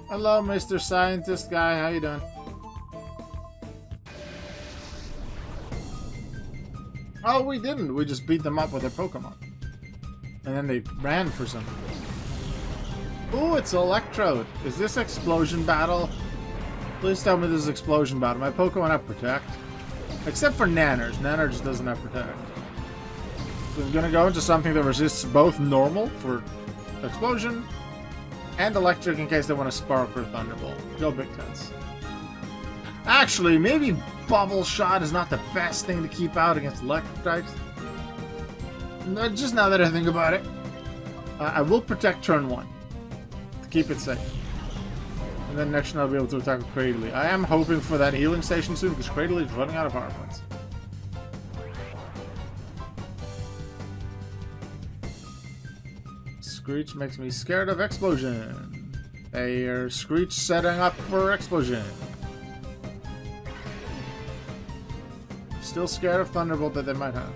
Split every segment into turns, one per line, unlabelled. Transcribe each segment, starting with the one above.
Hello, Mr. Scientist guy. How you doing? Oh, we didn't. We just beat them up with their Pokemon. And then they ran for something. Ooh, it's Electrode. Is this Explosion Battle? Please tell me this is Explosion Battle. My Pokemon have Protect. Except for Nanners. Nanner just doesn't have Protect. So I'm gonna go into something that resists both normal for Explosion and Electric in case they want to Spark or Thunderbolt. Go Big Tense. Actually, maybe Bubble Shot is not the best thing to keep out against Electric types. Just now that I think about it. I will Protect turn 1. To keep it safe. And then next turn I'll be able to attack with Cradily. I am hoping for that healing station soon because Cradily is running out of power points. Screech makes me scared of Explosion. Hey, Screech setting up for Explosion. Still scared of Thunderbolt that they might have.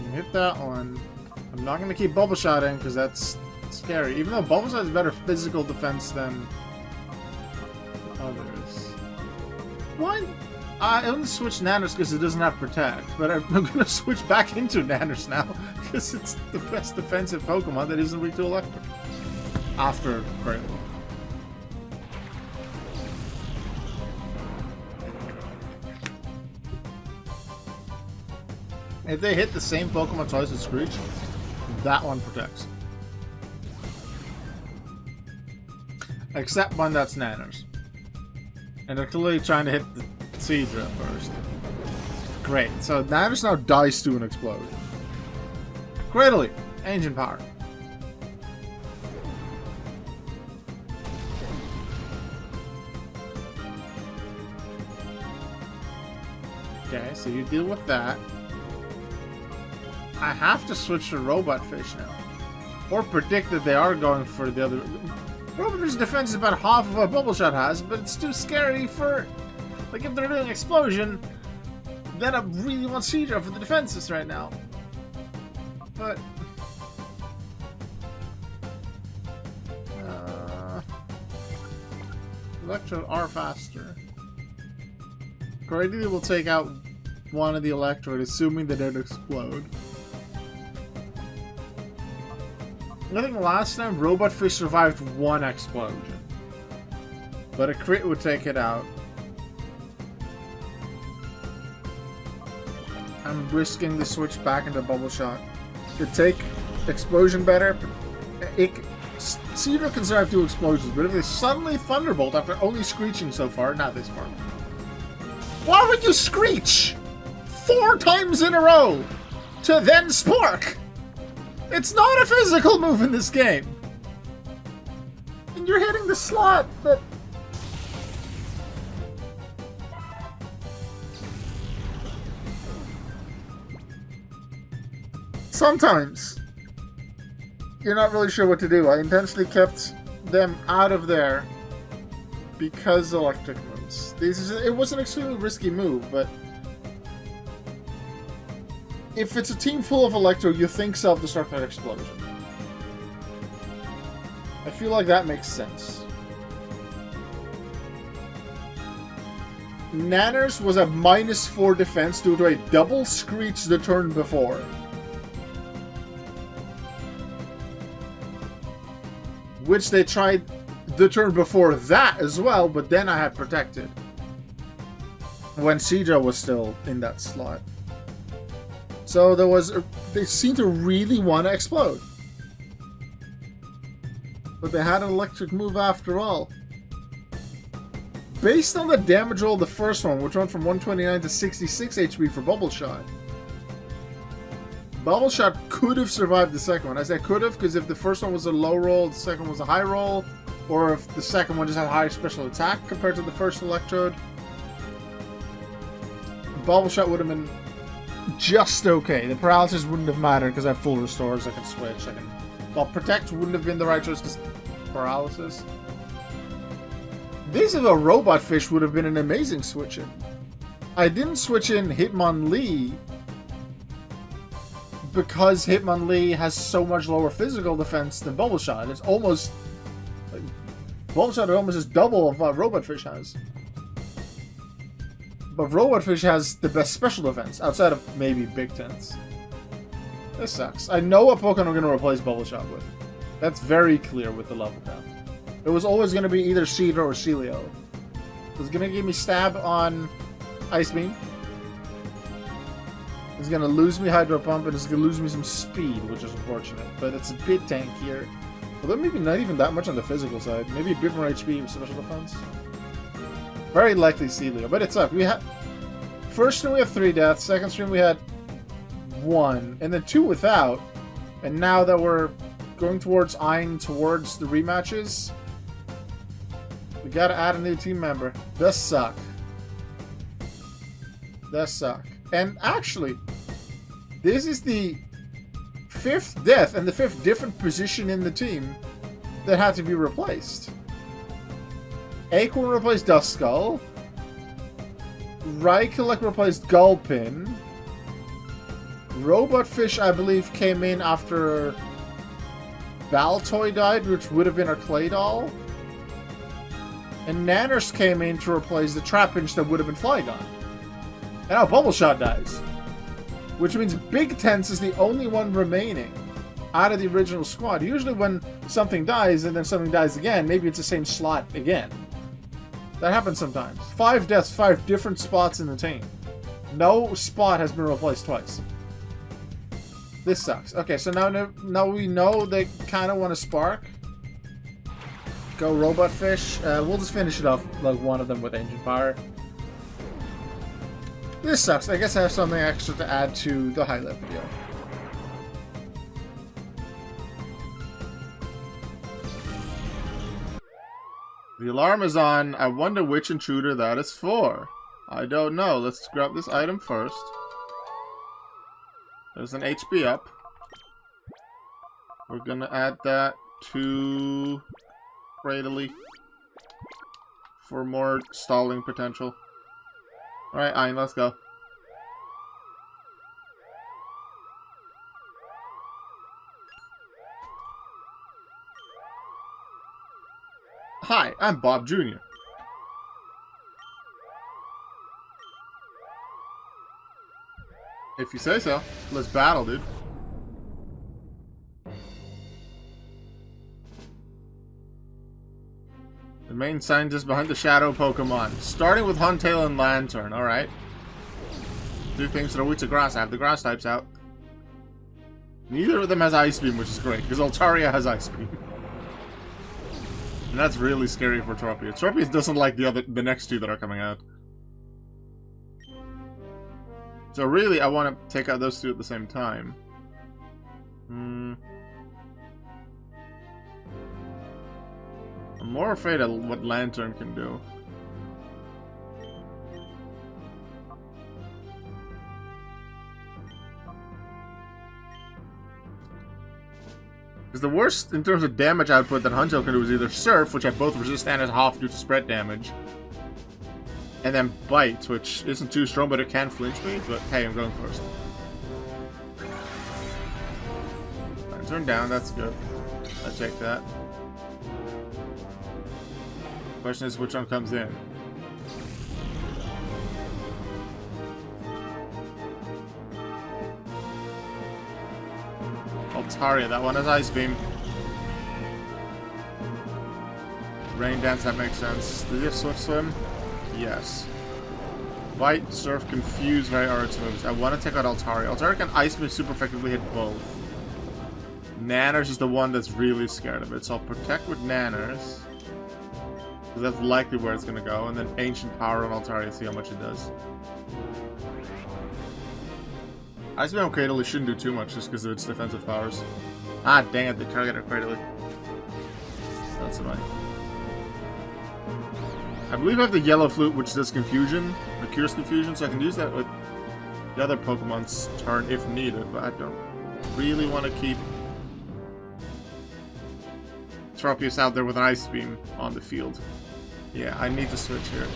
You hit that one. I'm not going to keep Bubble Shotting because that's scary. Even though Bubble Shot has better physical defense than others. Why? I only switched Nanners because it doesn't have Protect, but I'm going to switch back into Nanners now because it's the best defensive Pokemon that isn't weak to Electric. After Cradle. If they hit the same Pokemon twice with Screech, that one protects. Except one that's Nanners. And they're clearly trying to hit the Seadra first. Great. So Nanners now dies to an Explode. Cradily. Engine power. Okay, so you deal with that. I have to switch to Robot Fish now. Or predict that they are going for the other... Robot Fish's defense is about half of what Bubble Shot has, but it's too scary for... Like, if they're doing Explosion, then I really want Seadra for the defenses right now. But... Electrode are faster. Cradily will take out one of the Electrode, assuming they don't explode. I think last time Robot Fish survived one explosion. But a crit would take it out. I'm risking the switch back into Bubble Shot. Could take Explosion better. Seadra can survive 2 explosions, but if they suddenly Thunderbolt after only Screeching so far, not this far. Why would you Screech 4 times in a row to then Spark? It's not a physical move in this game. And you're hitting the slot that... Sometimes you're not really sure what to do. I intentionally kept them out of there because Electric moves. It was an extremely risky move, but if it's a team full of Electro, you think self-destruct that Explosion. I feel like that makes sense. Nanners was a -4 defense due to a double Screech the turn before. Which they tried the turn before that as well, but then I had Protected. When Seadra was still in that slot. So there was... They seemed to really want to explode. But they had an Electric move after all. Based on the damage roll of the first one, which went from 129 to 66 HP for Bubble Shot, Bubble Shot could have survived the second one. I say could have because if the first one was a low roll, the second one was a high roll, or if the second one just had higher special attack compared to the first Electrode, Bubble Shot would have been just okay. The paralysis wouldn't have mattered because I have full restores. I can switch. Well, Protect wouldn't have been the right choice because paralysis. This of a Robot Fish would have been an amazing switch in. I didn't switch in Hitmonlee because Hitmonlee has so much lower physical defense than Bubbleshot. It's almost... Like, Bubbleshot almost is double of what Robotfish has. But Robotfish has the best special defense, outside of maybe Big Tents. This sucks. I know what Pokemon I'm going to replace Bubbleshot with. That's very clear with the level cap. It was always going to be either Sheeter or Shelio. It was going to give me Stab on Ice Beam. It's going to lose me Hydro Pump, and it's going to lose me some speed, which is unfortunate. But it's a bit tankier. Although maybe not even that much on the physical side. Maybe a bit more HP with special defense. Very likely Celio, but it sucked. We had... First stream we have 3 deaths, second stream we had 1, and then 2 without. And now that we're going towards eyeing towards the rematches, we gotta add a new team member. Does suck. Does suck. And actually, this is the 5th death and the 5th different position in the team that had to be replaced. Acorn replaced Duskull. Raikou replaced Gulpin. Robotfish, I believe, came in after Baltoy died, which would have been our Claydol. And Nanners came in to replace the Trapinch that would have been Flygon. And now Bubbleshot dies. Which means Big Tense is the only one remaining out of the original squad. Usually when something dies and then something dies again, maybe it's the same slot again. That happens sometimes. 5 deaths, 5 different spots in the team. No spot has been replaced twice. This sucks. Okay, so now we know they kind of want to spark. Go Robotfish. We'll just finish it off, like one of them with Ancient Fire. This sucks. I guess I have something extra to add to the highlight video. The alarm is on. I wonder which intruder that is for. I don't know. Let's grab this item first. There's an HP up. We're gonna add that to Cradily for more stalling potential. Alright, Ayn, let's go. Hi, I'm Bob Jr. If you say so. Let's battle, dude. The main scientist behind the shadow Pokemon. Starting with Huntail and Lantern, alright. Do things to the roots of grass. I have the grass types out. Neither of them has Ice Beam, which is great, because Altaria has Ice Beam. And that's really scary for Tropius. Tropius doesn't like the next 2 that are coming out. So really, I want to take out those 2 at the same time. I'm more afraid of what Lantern can do. Because the worst in terms of damage output that Huntail can do is either Surf, which I both resist and is half due to spread damage, and then Bite, which isn't too strong, but it can flinch me. But hey, I'm going first. Right, turn down, that's good. I take that. Question is which one comes in. Altaria, that one has Ice Beam. Rain Dance, that makes sense. Does he have Swift Swim? Yes. Bite, Surf, Confuse, very Arts moves. I want to take out Altaria. Altaria can Ice Beam super effectively hit both. Nanners is the one that's really scared of it, so I'll Protect with Nanners. That's likely where it's going to go. And then Ancient Power on Altaria, see how much it does. Ice Beam on Cradily shouldn't do too much just because of its defensive powers. Ah, dang it, they targeted Cradily. That's annoying. I believe I have the Yellow Flute, which does Confusion, or Cures Confusion, so I can use that with the other Pokemon's turn if needed, but I don't really want to keep Tropius out there with an Ice Beam on the field. Yeah, I need to switch here.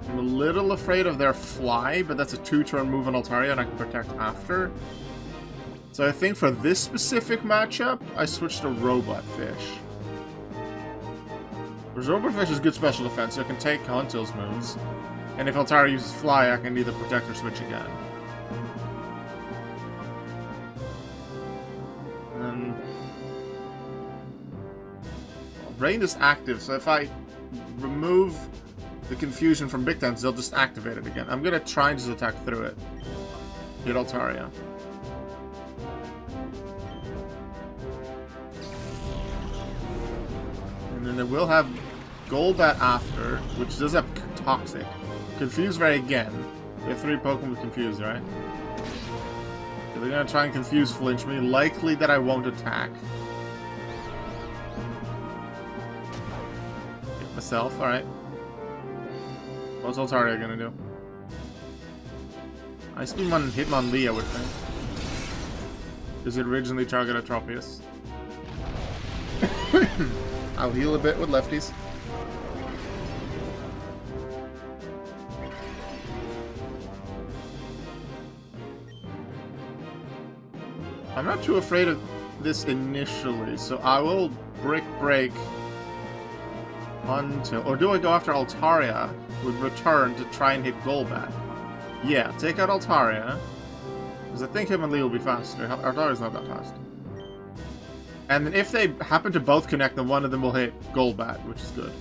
I'm a little afraid of their fly, but that's a 2-turn move on Altaria and I can protect after. So I think for this specific matchup, I switched to Robot Fish. Because Robot Fish is good special defense, so it can take Huntil's moves. And if Altaria uses fly, I can either protect or switch again. And Rain is active, so if I remove the confusion from Big Tents, they'll just activate it again. I'm gonna try and just attack through it. Hit Altaria. And then it will have Golbat after, which does have Toxic. Confuse Ray again. We have 3 Pokemon with Confuse, right? So they're gonna try and Confuse Flinch me. Likely that I won't attack. Hit myself, alright. What's Altaria gonna do? I spin on Hitmonlee, I would think. Does it originally target a Tropius? I'll heal a bit with lefties. I'm not too afraid of this initially, so I will Brick Break until... Or do I go after Altaria with Return to try and hit Golbat? Yeah, take out Altaria. Because I think him and Lee will be faster. Altaria's not that fast. And then if they happen to both connect, then one of them will hit Golbat, which is good.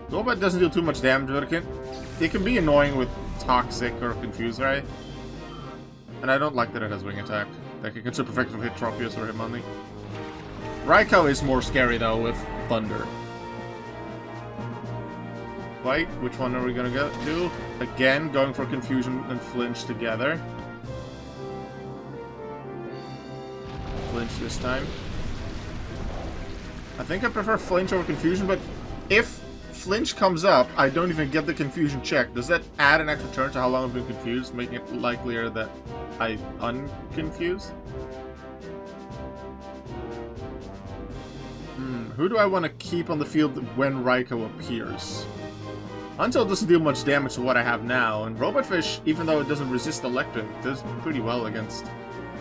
Golbat doesn't do too much damage, but it can be annoying with Toxic or Confuse Ray. And I don't like that it has Wing Attack. Like, it can super effectively hit Tropius or Hitmonlee. Raikou is more scary, though, with Thunder. Fight, which one are we gonna do? Again, going for Confusion and Flinch together. Flinch this time. I think I prefer Flinch over Confusion, but if Flinch comes up, I don't even get the Confusion check. Does that add an extra turn to how long I've been confused, making it likelier that I unconfuse? Who do I want to keep on the field when Raikou appears? Huntil doesn't do much damage to what I have now, and Robot Fish, even though it doesn't resist Electric, does pretty well against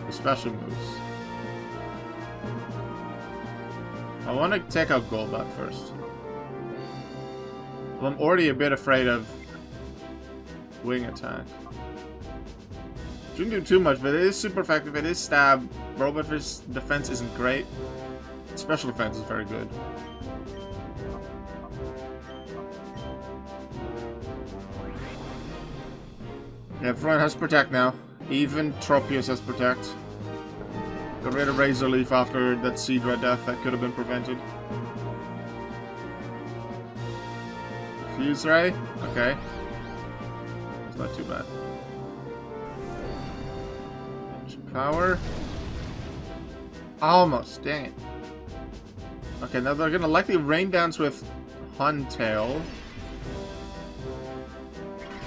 the special moves. I want to take out Golbat first. Well, I'm already a bit afraid of Wing Attack. Shouldn't do too much, but it is super effective. It is Stab. Robot Fish defense isn't great. Special defense is very good. Yeah, everyone has Protect now. Even Tropius has Protect. Got rid of Razor Leaf after that Seed Red death that could have been prevented. Fuse Ray? Okay. It's not too bad. Power? Almost, dang it. Okay, now they're gonna likely Rain Dance with Huntail.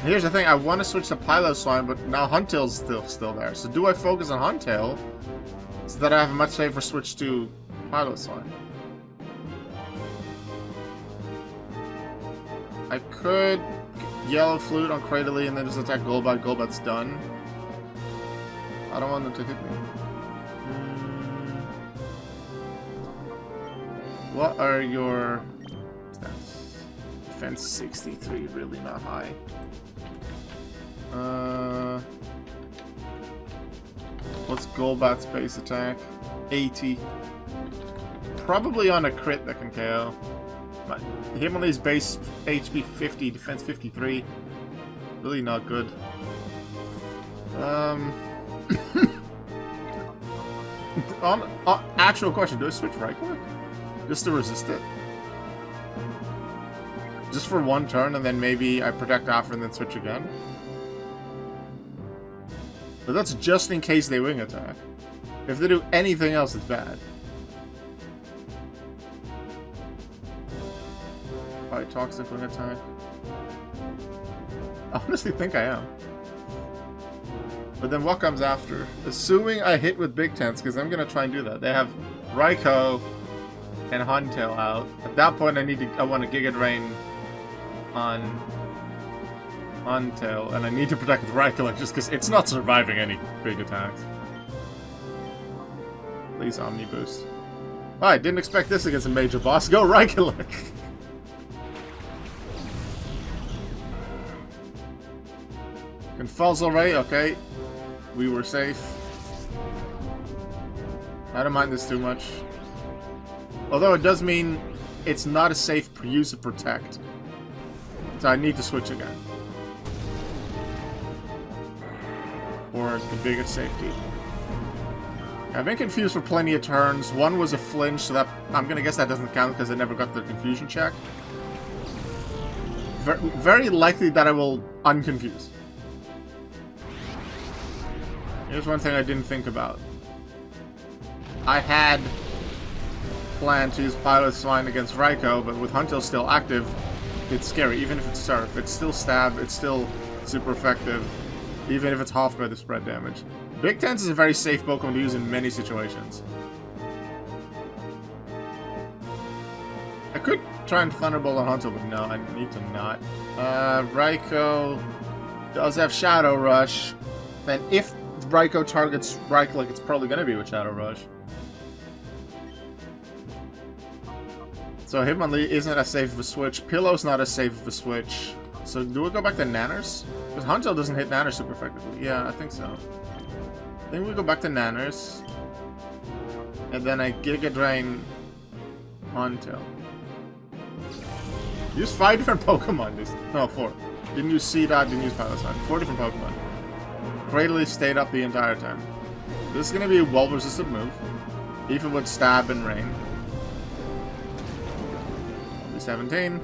Here's the thing, I want to switch to Piloswine, but now Huntail's still there. So do I focus on Huntail so that I have a much safer switch to Piloswine? I could Yellow Flute on Cradily and then just attack Golbat. Golbat's done. I don't want them to hit me. What are your stats? Defense 63, really not high. What's Golbat's base attack? 80. Probably on a crit that can KO. Hitmonlee's base HP 50, defense 53. Really not good. Actual question, do I switch Raikou? Just to resist it? Just for one turn and then maybe I protect after and then switch again? But that's just in case they Wing Attack. If they do anything else, it's bad. Alright, Toxic Wing Attack. I honestly think I am. But then what comes after? Assuming I hit with Big Tents, because I'm going to try and do that. They have Raikou, and Huntail out. At that point, I want to Giga Drain on Huntail, and I need to protect Raikou just because it's not surviving any big attacks. Please Omni Boost. Oh, I didn't expect this against a major boss. Go Raikou! Confuzzle Ray, okay. We were safe. I don't mind this too much. Although it does mean it's not a safe use of Protect. So I need to switch again. For the biggest safety. I've been confused for plenty of turns. One was a flinch, so that I'm gonna guess that doesn't count because I never got the confusion check. Very likely that I will unconfuse. Here's one thing I didn't think about. I had planned to use Pilot Swine against Raikou, but with Huntail still active, it's scary. Even if it's Surf, it's still Stab, it's still super effective, even if it's half by the spread damage. Big Tense is a very safe Pokemon to use in many situations. I could try and Thunderbolt on Huntail, but no, I need to not. Raikou does have Shadow Rush, and if Raikou targets Raikou, it's probably going to be with Shadow Rush. So Hitmonlee isn't as safe of a switch. Pillow's not as safe of a switch. So do we go back to Nanners? Because Huntail doesn't hit Nanners super effectively. Yeah, I think so. I think we go back to Nanners. And then I Giga Drain Huntail. Use 5 different Pokemon. No, 4. Didn't use Seedot, didn't use Pilot Swine. 4 different Pokemon. Cradily stayed up the entire time. This is going to be a well-resisted move. Even with Stab and Rain. 17.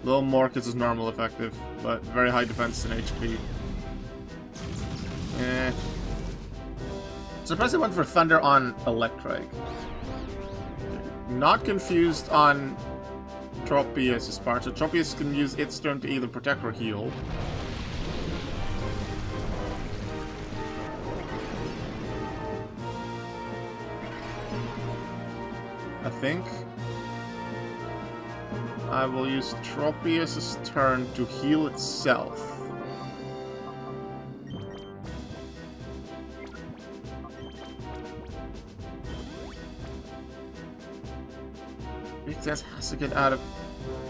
A little more because it's normal effective, but very high defense and HP. Eh. Surprised I went for Thunder on Electrode. Not confused on Tropius' part, so Tropius can use its turn to either protect or heal. I think I will use Tropius' turn to heal itself. Big Tense has to get out of...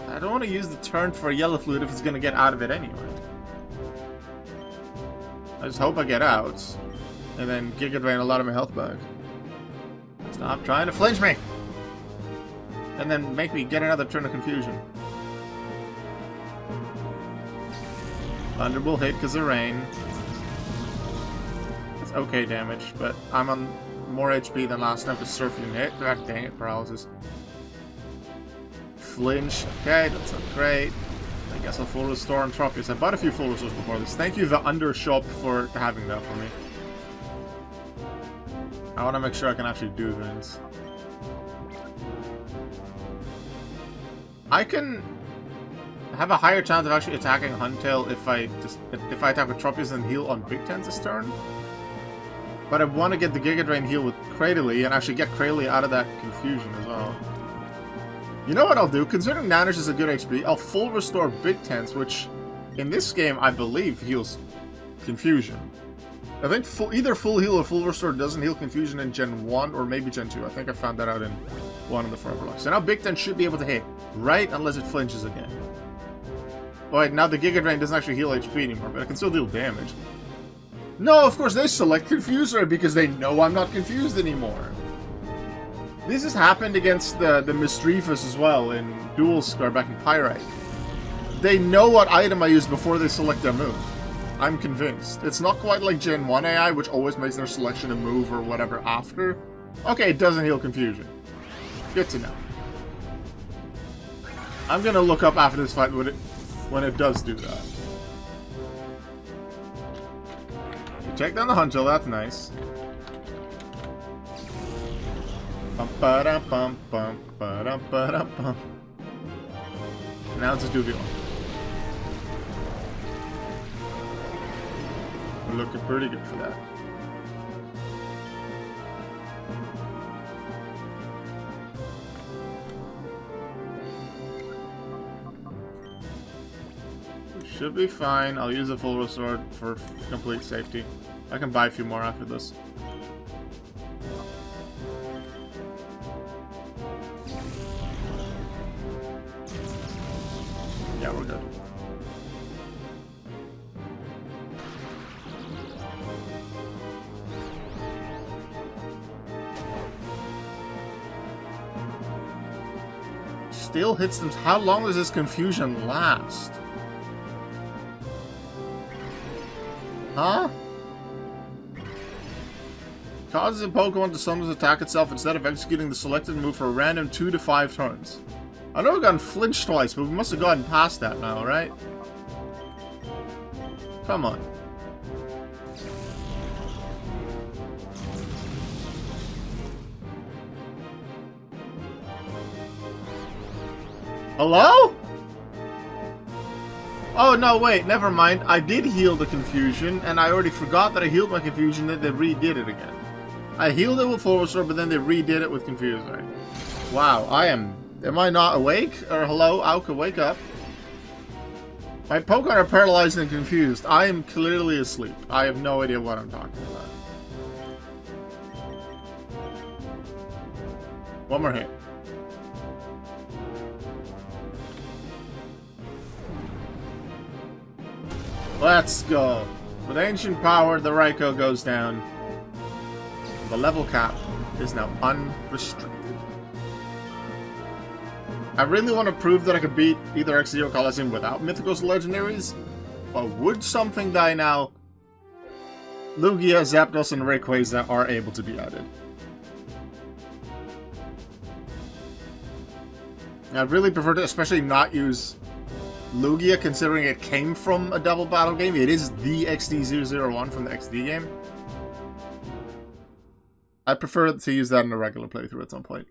I don't want to use the turn for a Yellow Fluid if it's going to get out of it anyway. I just hope I get out. And then Giga Drain a lot of my health back. Stop trying to flinch me! And then make me get another turn of confusion. Thunderbolt hit because of rain. It's okay damage, but I'm on more HP than last time for Surfing hit. God dang it, paralysis. Flinch. Okay, that's not great. I guess I'll full restore on Tropius. I bought a few full restores before this. Thank you, the Undershop, for having that for me. I want to make sure I can actually do things. I can have a higher chance of actually attacking Huntail if I attack with Tropius and heal on Big Tense's turn. But I want to get the Giga Drain heal with Cradily and actually get Cradily out of that confusion as well. You know what I'll do? Considering Nanners is a good HP, I'll full restore Big Tense, which in this game I believe heals confusion. I think either full heal or full restore doesn't heal confusion in Gen 1 or maybe Gen 2. I think I found that out in one of the Foreverlocke. So now Big Ten should be able to hit, right? Unless it flinches again. Oh, wait, now the Giga Drain doesn't actually heal HP anymore, but I can still deal damage. No, of course they select Confuser because they know I'm not confused anymore. This has happened against the Misdreavus as well in Dual Scar back in Pyrite. They know what item I use before they select their move. I'm convinced. It's not quite like Gen 1 AI, which always makes their selection a move or whatever after. Okay, it doesn't heal confusion. Good to know. I'm gonna look up after this fight when it does do that. You take down the Huntail, that's nice. Bum ba da bum bum ba da ba da bum. Now it's a 2v1. We're looking pretty good for that. Should be fine. I'll use a full restore for complete safety. I can buy a few more after this. Yeah, we're good. Still hits them. How long does this confusion last? Huh? Causes a Pokemon to sometimes attack itself instead of executing the selected move for a random 2 to 5 turns. I know we've gotten flinched twice, but we must have gotten past that now, right? Come on. Hello? Oh, no, wait, never mind. I did heal the confusion, and I already forgot that I healed my confusion, that they redid it again. I healed it with full restore, but then they redid it with confusion. Wow, am I not awake? Or hello, Auka, wake up. My Pokemon are paralyzed and confused. I am clearly asleep. I have no idea what I'm talking about. One more hit. Let's go. With Ancient Power, the Raikou goes down. The level cap is now unrestricted. I really want to prove that I could beat either XD or Colosseum without Mythicals Legendaries, but would something die now? Lugia, Zapdos, and Rayquaza are able to be added. I'd really prefer to especially not use Lugia, considering it came from a double battle game. It is the XD001 from the XD game. I prefer to use that in a regular playthrough at some point.